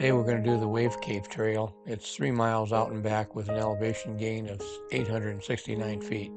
Today we're going to do the Wave Cave Trail. It's 3 miles out and back with an elevation gain of 869 feet.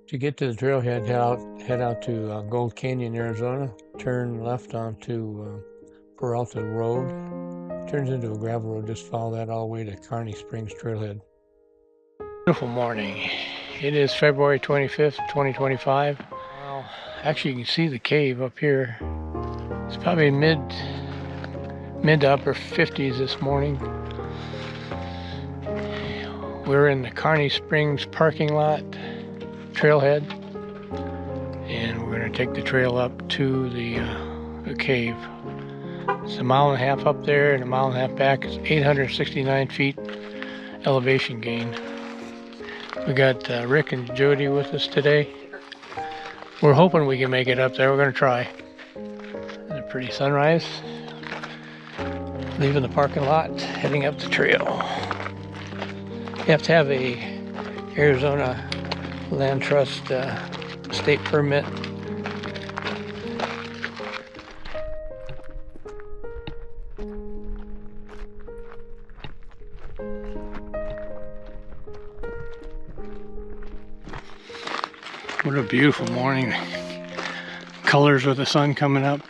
To get to the trailhead, head out to Gold Canyon, Arizona. Turn left onto Peralta Road. Turns into a gravel road. Just follow that all the way to Kearney Springs Trailhead. Beautiful morning. It is February 25th, 2025. Well, actually you can see the cave up here. It's probably mid to upper 50s this morning. We're in the Kearney Springs parking lot trailhead, and we're going to take the trail up to the cave. It's 1.5 miles up there and 1.5 miles back. It's 869 feet elevation gain. We got Rick and Jody with us today. We're hoping we can make it up there. We're going to try. It's a pretty sunrise. Leaving the parking lot, heading up the trail. You have to have a Arizona Land Trust state permit. What a beautiful morning. Colors with the sun coming up.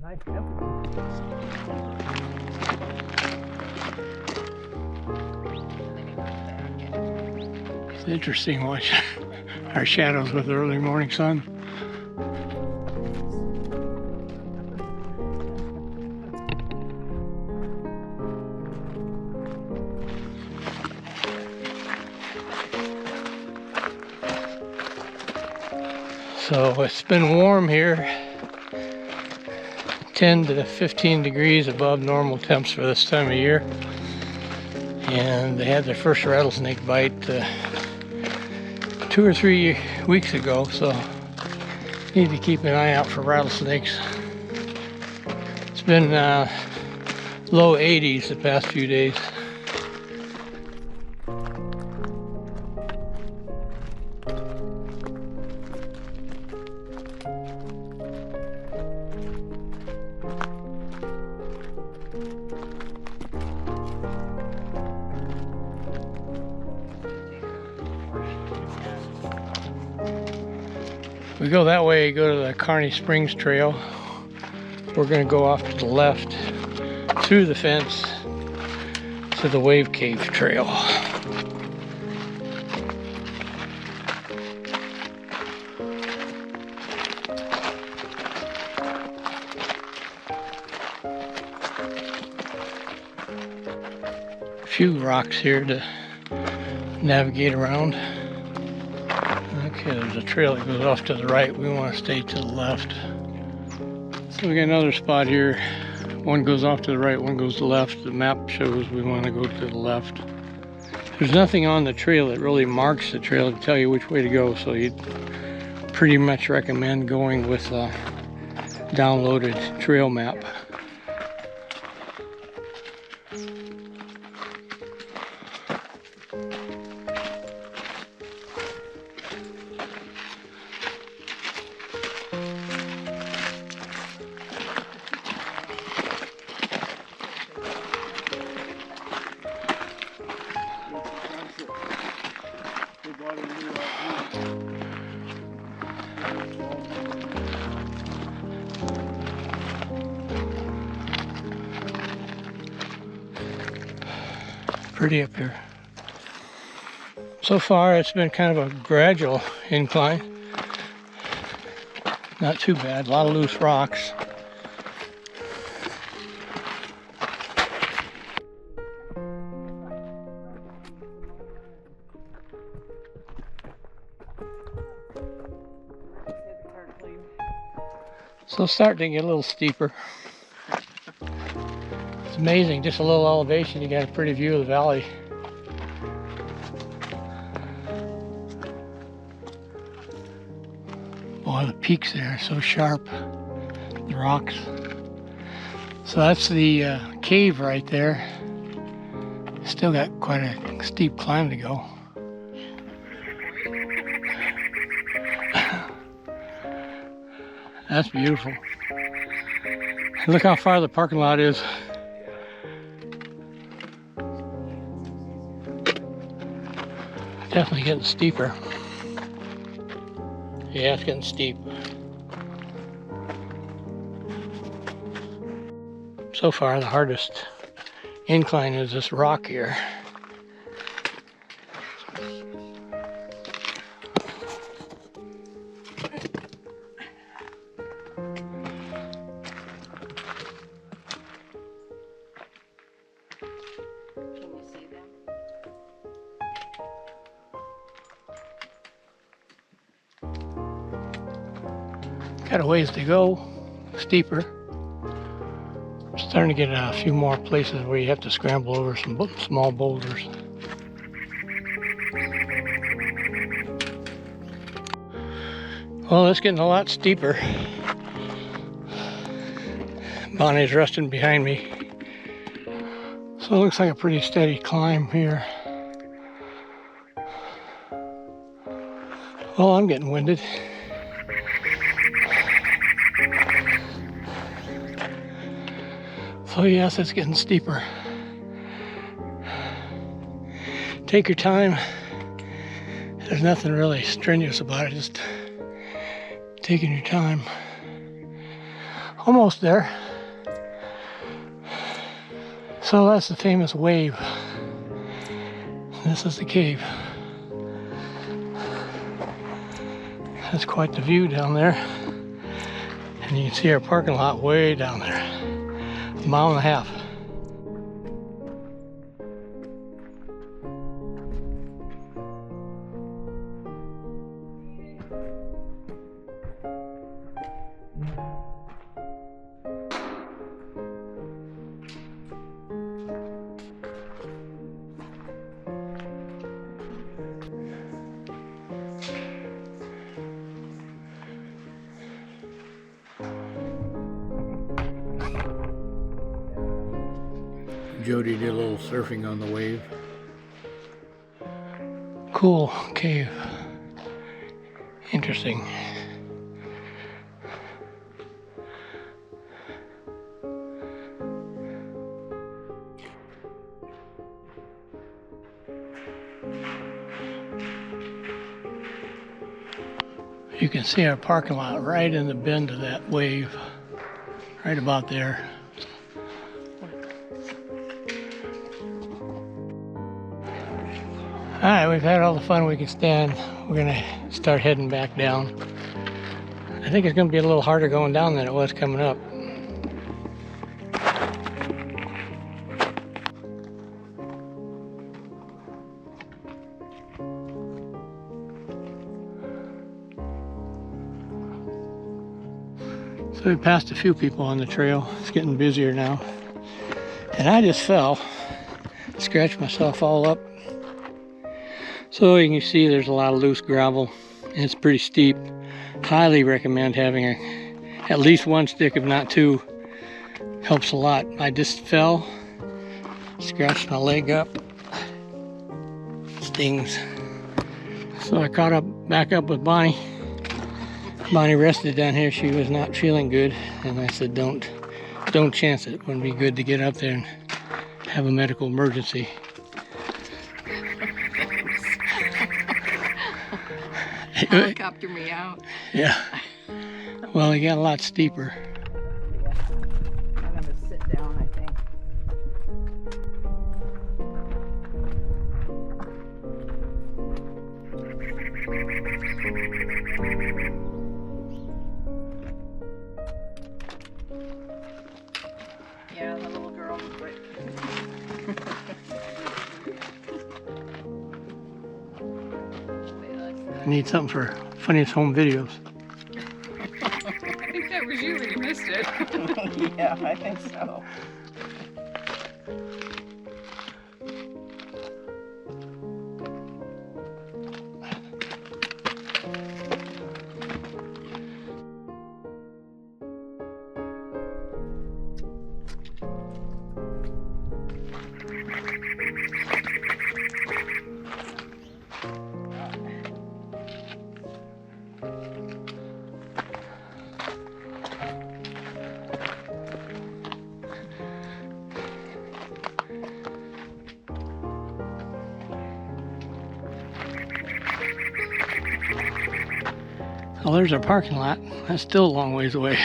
Nice temple. It's interesting watching our shadows with the early morning sun. So it's been warm here. 10 to 15 degrees above normal temps for this time of year, and they had their first rattlesnake bite 2 or 3 weeks ago, so need to keep an eye out for rattlesnakes. It's been low 80s the past few days. We go that way, go to the Kearney Springs Trail. We're going to go off to the left through the fence to the Wave Cave Trail. A few rocks here to navigate around. Okay, there's a trail that goes off to the right. We want to stay to the left. So we got another spot here. One goes off to the right, one goes to the left. The map shows we want to go to the left. There's nothing on the trail that really marks the trail to tell you which way to go, so you'd pretty much recommend going with a downloaded trail map. Pretty up here. So far it's been kind of a gradual incline. Not too bad, a lot of loose rocks. So it's starting to get a little steeper. It's amazing, just a little elevation, you got a pretty view of the valley. Boy, the peaks there are so sharp, the rocks. So that's the cave right there. Still got quite a steep climb to go. That's beautiful. Look how far the parking lot is. Definitely getting steeper. Yeah, it's getting steep. So far, the hardest incline is this rock here. Got a ways to go, steeper. Starting to get a few more places where you have to scramble over some small boulders. Well, it's getting a lot steeper. Bonnie's resting behind me. So it looks like a pretty steady climb here. Well, I'm getting winded. So yes, it's getting steeper. Take your time. There's nothing really strenuous about it, just taking your time. Almost there. So that's the famous wave. This is the cave. That's quite the view down there. And you can see our parking lot way down there. A mile and a half. Jody did a little surfing on the wave. Cool cave. Interesting. You can see our parking lot right in the bend of that wave. Right about there. Alright, we've had all the fun we can stand. We're going to start heading back down. I think it's going to be a little harder going down than it was coming up. So we passed a few people on the trail. It's getting busier now. And I just fell. Scratched myself all up. So you can see there's a lot of loose gravel and it's pretty steep. Highly recommend having at least one stick, if not two. Helps a lot. I just fell, scratched my leg up. Stings. So I caught back up with Bonnie. Bonnie rested down here. She was not feeling good, and I said, don't chance it. It wouldn't be good to get up there and have a medical emergency. Helicopter me out. Yeah. Well, it got a lot steeper. Yeah. I'm gonna sit down, I think. Yeah, the little girl was great. I need something for funniest home videos. I think that was you when you missed it. Yeah, I think so. Well, there's our parking lot. That's still a long ways away.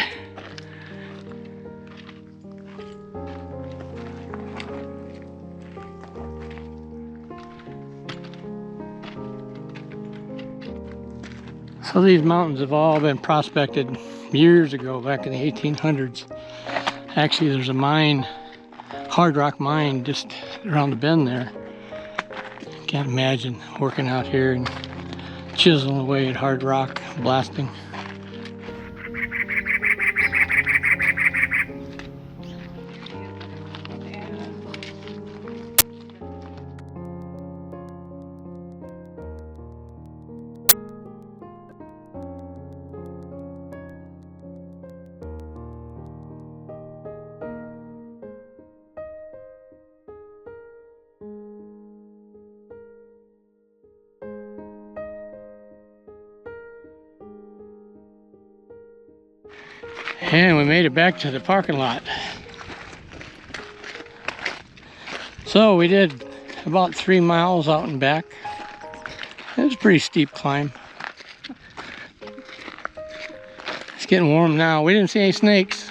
So these mountains have all been prospected years ago, back in the 1800s. Actually, there's a mine, hard rock mine, just around the bend there. Can't imagine working out here and chiseling away at hard rock, blasting. And we made it back to the parking lot. So we did about 3 miles out and back. It was a pretty steep climb. It's getting warm now. We didn't see any snakes.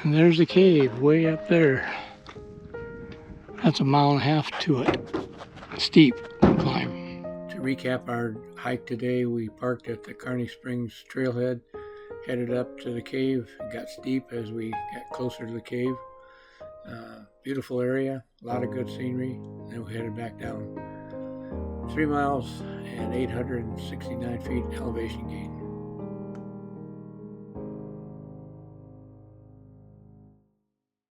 And there's the cave way up there. That's 1.5 miles to it. Steep climb. To recap our hike today, we parked at the Kearney Springs trailhead, headed up to the cave. It got steep as we got closer to the cave. Beautiful area, a lot of good scenery. Then we headed back down 3 miles and 869 feet elevation gain.